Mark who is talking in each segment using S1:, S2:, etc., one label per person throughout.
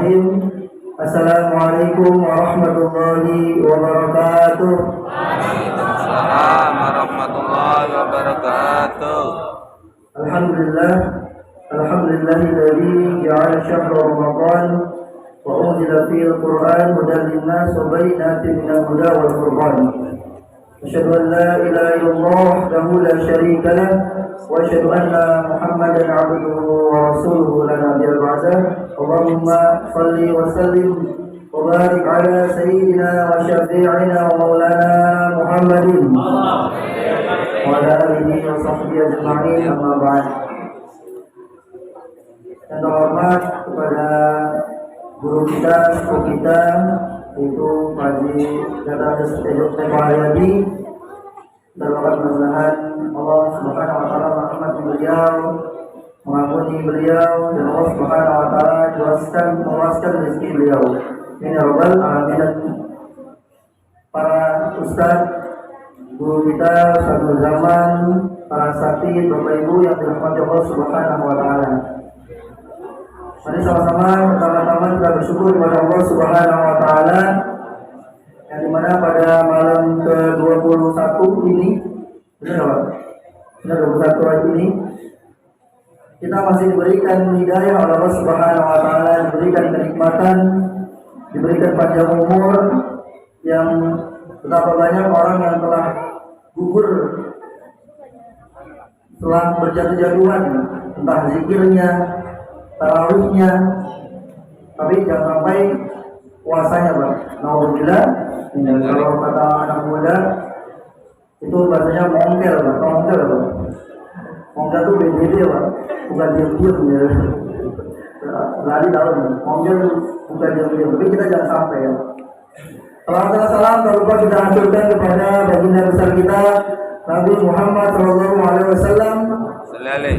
S1: Bismillahirrahmanirrahim. Assalamualaikum warahmatullahi wabarakatuh.
S2: Waalaikumsalam warahmatullahi wabarakatuh.
S1: Alhamdulillahilladzi ja'ala syahra Ramadan wa unzila fihi al-Qur'an hudan lin-nas wa bayyinatin minal huda wal furqan. Asyhadu an la ilaha illallah wahdahu la syarika lah wa asyhadu anna Muhammadan 'abduhu wa rasuluhu la nabiyya ba'dah. Allahumma shalli wa sallim wa barik ala sayyidina wa syafi'ina wa maulana Muhammadin wa ala alihi wa sahbihi ajma'in, amma ba'd. Yang terhormat kepada guru kita, sepuh kita, yaitu Pak Haji Dr. Haryadi. Berdoa mudah-mudahan Allah Subhanahu wa taala merahmati beliau, mengampuni beliau, dan Allah Subhanahu wa taala meluaskan rezeki beliau. Amin ya rabbal alamin. Para ustaz, guru kita satu zaman, para sakti, Bapak Ibu yang dirahmati Allah Subhanahu wa taala. Mari sama-sama pertama-tama kita bersyukur kepada Allah Subhanahu wa taala yang dimana pada malam ke-21 ini, benar 21 hari ini kita masih diberikan hidayah oleh Allah Subhanahu wa taala, diberikan kenikmatan, diberikan panjang umur, yang betapa banyak orang yang telah gugur telah berjatuh-jatuhan, entah zikirnya, tarawihnya, tapi jangan sampai puasanya, Pak. Alhamdulillah, kalau kata anak muda itu bahasanya mongkel, Pak. Mongkel itu beda ya, Pak. Bukan diam-diam ya. Lari dalam. Mongkel bukan diam-diam, tapi kita jangan sampai ya. Salam tak lupa kita hancurkan kepada baginda besar kita Nabi Muhammad SAW,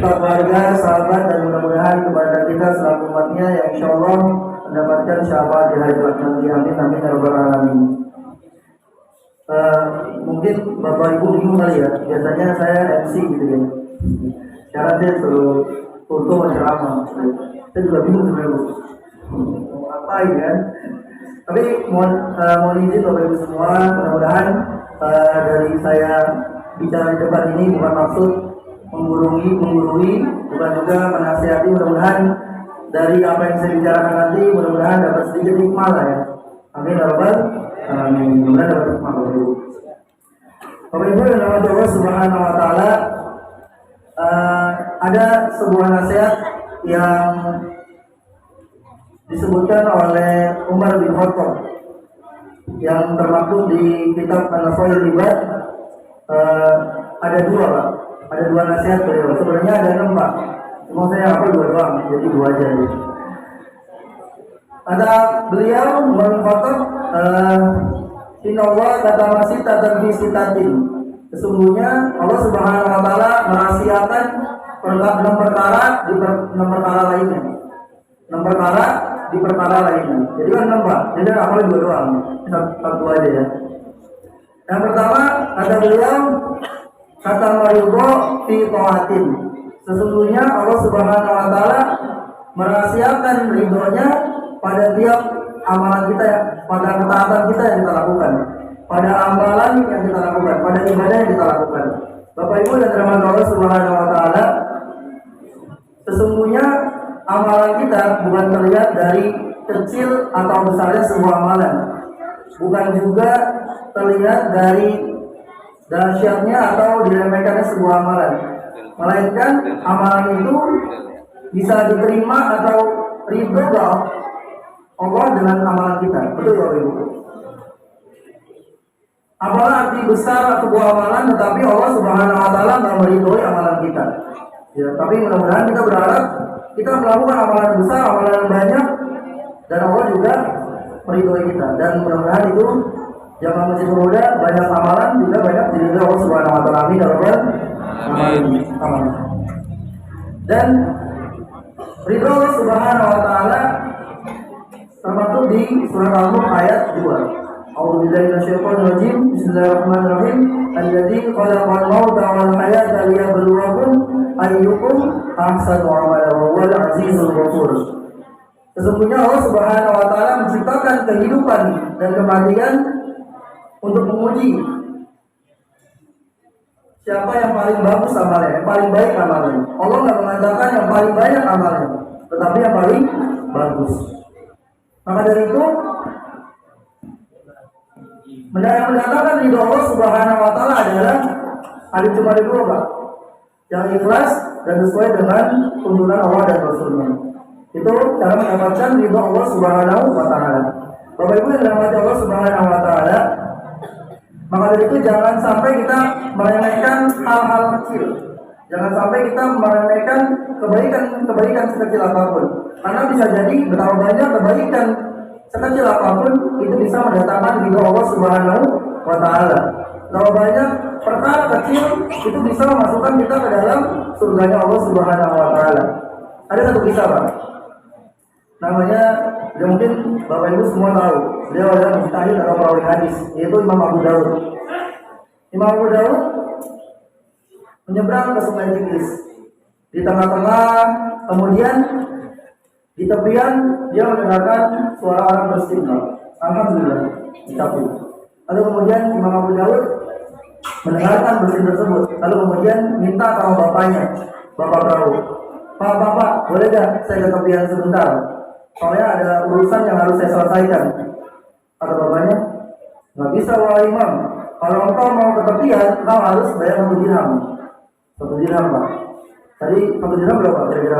S1: keluarga, sahabat, dan mudah-mudahan kepada kita selaku umatnya yang insyaallah mendapatkan syafaat di hari kiamat nanti. Amin amin ya rabbal alamin. Mungkin Bapak Ibu bingung kali ya, biasanya saya MC gitu ya. Sekarang saya suruh foto menceramah. Saya juga bingung sebenarnya mau ngapain kan. Tapi mohon izin Bapak Ibu semua, mudah-mudahan dari saya bicara di depan ini bukan maksud menggurui, bukan juga menasihati. Mudah-mudahan dari apa yang saya bicarakan nanti, mudah-mudahan dapat sedikit hikmah lah ya. Amin ya rabbal alamin. Mudah-mudahan dapat hikmah Bapak Ibu. Bapak Ibu yang dirahmati Allah Subhanahu wa taala, ada sebuah nasihat yang disebutkan oleh Umar bin Khattab yang termaktub di kitab An-Nasaihul Ibad. Ada dua, Pak. Ada dua nasihat beliau. Sebenarnya ada 6, Pak. Cuma saya hafal 2 doang, jadi 2 aja. Ada beliau Umar bin Khattab, Inna Allah kata masih tatanfi sitatin. Sesungguhnya Allah Subhanahu wa taala merahasiakan 6 perkara di 6 perkara lainnya. 6 perkara di perkara lainnya. Jadi kan 6, Pak. Jadi hafal 2 doang. Satu aja ya. Yang pertama ada beliau kata maridho fi taatin. Sesungguhnya Allah Subhanahu wa taala merahasiakan ridhonya pada tiap amalan kita, pada ketaatan kita yang kita lakukan, pada amalan yang kita lakukan, pada ibadah yang kita lakukan. Bapak Ibu dan teman-teman Allah Subhanahu wa taala, sesungguhnya amalan kita bukan terlihat dari kecil atau besarnya sebuah amalan, bukan juga terlihat dari dahsyatnya atau diremehkannya sebuah amalan, melainkan amalan itu bisa diterima atau ridho Allah dengan amalan kita. Betul Bapak Ibu? Apalah arti besar sebuah amalan, tetapi Allah Subhanahu wa taala tidak meridhoi amalan kita. Ya, tapi mudah-mudahan kita berharap kita melakukan amalan besar, amalan yang banyak, dan Allah juga meridhoi kita. Dan mudah-mudahan itu jamaah Masjid Roda banyak amalan juga banyak diridhoi Allah Subhanahu wa taala. Amin ya rabbal alamin. Dan ridho Allah Subhanahu wa taala termaktub di surat Al-Mulk ayat 2. A'udzubillahi minasyaitonir rajim. Bismillahirrahmanirrahim. Alladzi khalaqal mauta wal hayata liyabluwakum ayyukum ahsanu amala wa huwal azizul ghafur. Sesungguhnya Allah Subhanahu wa taala menciptakan kehidupan dan kematian untuk menguji siapa yang paling bagus amalnya, yang paling baik amalnya. Allah nggak mengatakan yang paling banyak amalnya, tetapi yang paling bagus. Maka dari itu, yang mendatangkan ridho Allah Subhanahu wa taala adalah ada cuma dua, Pak. Yang ikhlas dan sesuai dengan tuntunan Allah dan Rasulnya. Itu cara mendapatkan ridho Allah Subhanahu wa taala. Bapak Ibu yang dirahmati Allah Subhanahu wa taala, maka dari itu jangan sampai kita meremehkan hal-hal kecil. Jangan sampai kita meremehkan kebaikan sekecil apapun. Karena bisa jadi betapa banyak kebaikan sekecil apapun itu bisa mendatangkan ridho Allah Subhanahu wa taala. Betapa banyak perkara kecil itu bisa memasukkan kita ke dalam surganya Allah Subhanahu wa taala. Ada satu kisah, Pak. Namanya, ya mungkin Bapak Ibu semua tahu. Beliau adalah mujtahid atau perawi hadis, yaitu Imam Abu Daud. Imam Abu Daud menyeberang ke Sungai Tigris. Di tengah-tengah, kemudian di tepian dia mendengarkan suara orang beristighfar. Alhamdulillah, dicapai. Lalu kemudian Imam Abu Daud mendengarkan bersin tersebut. Lalu kemudian minta sama bapaknya, bapak perahu, Bapak, boleh gak saya ke tepian sebentar? Soalnya ada urusan yang harus saya selesaikan. Kata bapaknya, nggak bisa wahai imam. Kalau engkau mau ke tepian, kau harus bayar 1 dirham. 1 dirham, Pak. Tadi 1 dirham berapa kira-kira?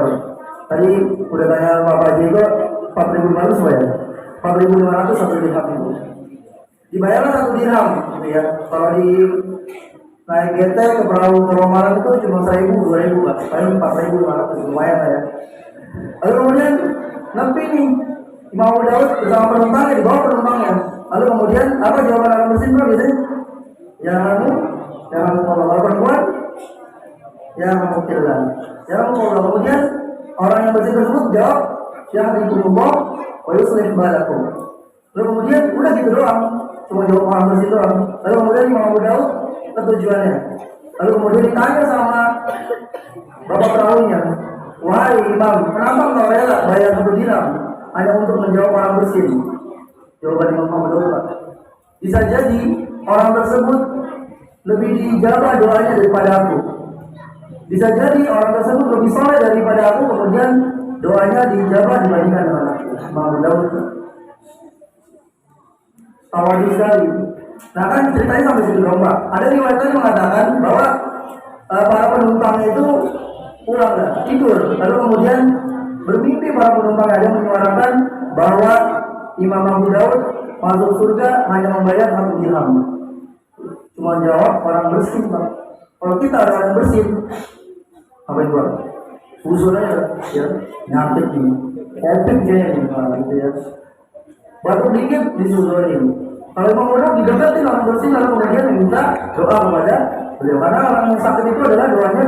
S1: Tadi udah tanya Bapak Jego, 4.500 bayar. 4.500 1 dirham itu. Dibayarlah 1 dirham, gitu ya. Kalau di naik GT ke perahu ke Romaran itu cuma 1.000, 2.000, Pak. Paling 4.500, lumayan lah ya. Lalu kemudian nepi nih Imam Abu Daud bersama penumpangnya, di bawah penumpangnya. Lalu kemudian apa jawaban orang bersin biasanya? Ya kamu kalau perempuan, ya kamu kilan, ya kamu kalau kemudian orang yang bersin tersebut jawab, ya ikumullah wa yuslih balakum. Lalu kemudian udah gitu doang, cuma jawab orang bersin doang. Lalu kemudian Imam Abu Daud ketujuannya. Lalu kemudian ditanya sama bapak perahunya, wahai imam, kenapa engkau rela bayar 1 dirham hanya untuk menjawab orang bersin? Jawaban Imam Abu Daud, Pak, bisa jadi orang tersebut lebih dijabah doanya daripada aku. Bisa jadi orang tersebut lebih soleh daripada aku, kemudian doanya dijabah dibandingkan dengan aku. Imam Abu Daud tawadi sekali. Nah kan ceritanya sampai situ dong, Pak. Ada riwayat yang mengatakan bahwa para penumpang itu pulang tidur, lalu kemudian bermimpi para penumpang ada menyuarakan bahwa Imam Abu Daud masuk surga hanya membayar 1 dirham. Cuma jawab orang bersin, Pak. Kalau kita ada orang bersin, apa itu, Pak? Usulnya ya nyakit nih, epic kayaknya gitu ya. Baru dikit disusurin. Kalau Imam Abu Daud didekatin orang bersin, lalu kemudian minta doa kepada beliau, karena orang yang sakit itu adalah doanya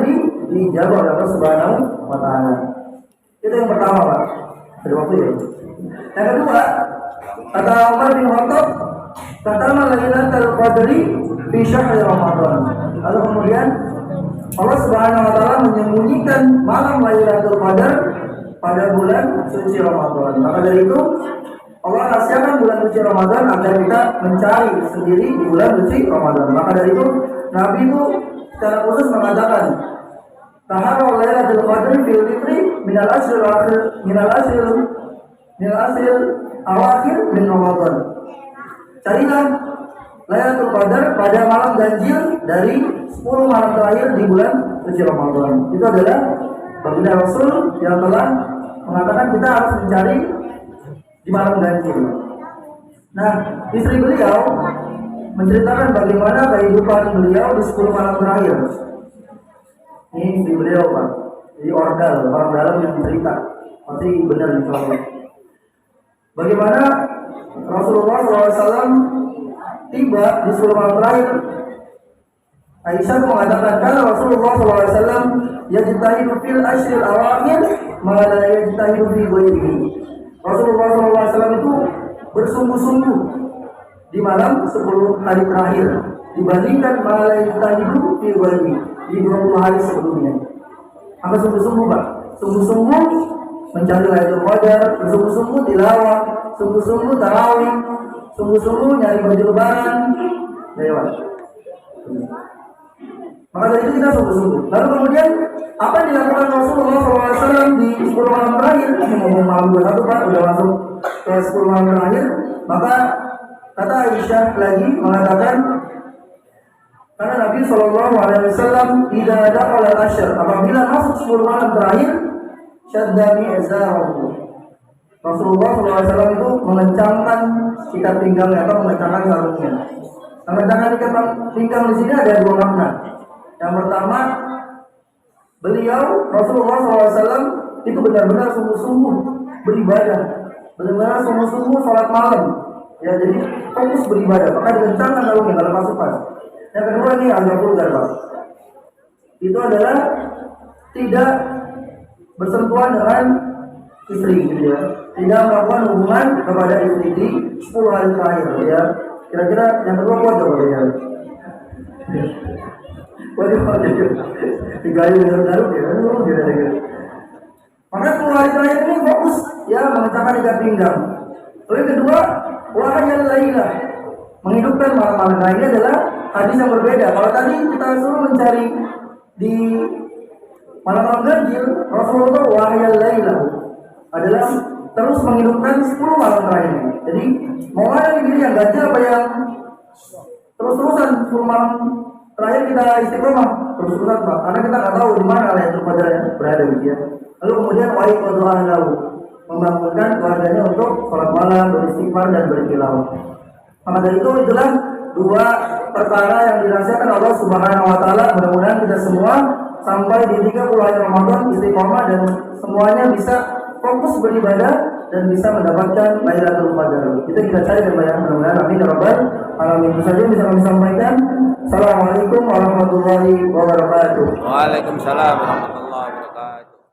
S1: dijawab oleh Allah Subhanahu wa taala. Itu yang pertama, Pak. Ada waktu ya. Yang kedua, kata Umar bin Khattab, katama lailatul qadri fi syahr Ramadan. Lalu kemudian Allah Subhanahu wa taala menyembunyikan malam Lailatul Qadar pada bulan suci Ramadan. Maka dari itu Allah rahasiakan bulan suci Ramadan agar kita mencari sendiri di bulan suci Ramadan. Maka dari itu Nabi itu secara khusus mengatakan, taharul Lailatul Qadri fil fitri minal ashril akhir minal ashril awakhir min Ramadan. Carilah Lailatul Qadar pada malam ganjil dari 10 malam terakhir di bulan suci Ramadan. Itu adalah baginda Rasul yang telah mengatakan kita harus mencari di malam ganjil. Nah, istri beliau menceritakan bagaimana kehidupan beliau di 10 malam terakhir. Ini istri beliau, Pak. Jadi orang dalam yang cerita. Pasti benar insyaallah. Bagaimana Rasulullah SAW tiba di 10 malam terakhir. Aisyah mengatakan kalau Rasulullah SAW yajtahidu fil ashril awakhir ma la yajtahidu fi ghairihi. Rasulullah SAW itu bersungguh-sungguh di malam 10 hari terakhir dibandingkan ma la yajtahidu fi ghairihi di 20 hari sebelumnya. Apa sungguh-sungguh, Pak? Sungguh-sungguh mencari Lailatul Qadar, bersungguh-sungguh tilawah, sungguh-sungguh tarawih, sungguh-sungguh nyari baju lebaran. Lewat. Maka dari itu kita sungguh-sungguh. Lalu kemudian apa yang dilakukan Rasulullah SAW di 10 malam terakhir? Ini ngomong malam 21 Pak, udah masuk ke 10 malam terakhir. Maka kata Aisyah lagi mengatakan, karena Nabi SAW tidak ada oleh asyar, apabila masuk 10 malam terakhir, syaddami ezarahu. Rasulullah SAW itu mengencangkan ikat pinggangnya atau mengencangkan sarungnya. Mengencangkan ikat pinggang di sini ada dua makna. Yang pertama, beliau Rasulullah SAW itu benar-benar sungguh-sungguh beribadah, benar-benar sungguh-sungguh sholat malam. Ya, jadi fokus beribadah, maka dikencangkan sarungnya kalau masuk pas. Yang kedua ini agak vulgar Pak. Itu adalah tidak bersentuhan dengan istri gitu ya. Tidak melakukan hubungan kepada istri di 10 hari terakhir ya. Kira-kira yang kedua kuat coba ya. Waduh, digayu garuk ya. Maka 10 hari terakhir ini fokus ya mengencangkan ikat pinggang. Lalu yang kedua, wahayal lailah, menghidupkan malam-malam. Nah, ini adalah hadis yang berbeda. Kalau tadi kita suruh mencari di malam-malam ganjil, Rasulullah wahayal lailah adalah terus menghidupkan 10 malam terakhir. Jadi mau mana ini yang ganjil apa yang terus-terusan 10 malam terakhir kita istiqomah terus-terusan Pak, karena kita nggak tahu di mana Lailatul Qadar berada gitu ya. Lalu kemudian wa'idul lahu, membangunkan keluarganya untuk sholat malam, beristighfar dan bertilawah. Maka dari itu itulah dua perkara yang dirahasiakan Allah Subhanahu wa taala. Mudah-mudahan kita semua sampai di 30 hari Ramadan istiqomah dan semuanya bisa fokus beribadah dan bisa mendapatkan Lailatul Qadar. Itu kita cari dan bayar mudah-mudahan amin ya rabbal alamin. Itu saja bisa kami sampaikan. Assalamualaikum warahmatullahi wabarakatuh.
S2: Waalaikumsalam warahmatullahi wabarakatuh.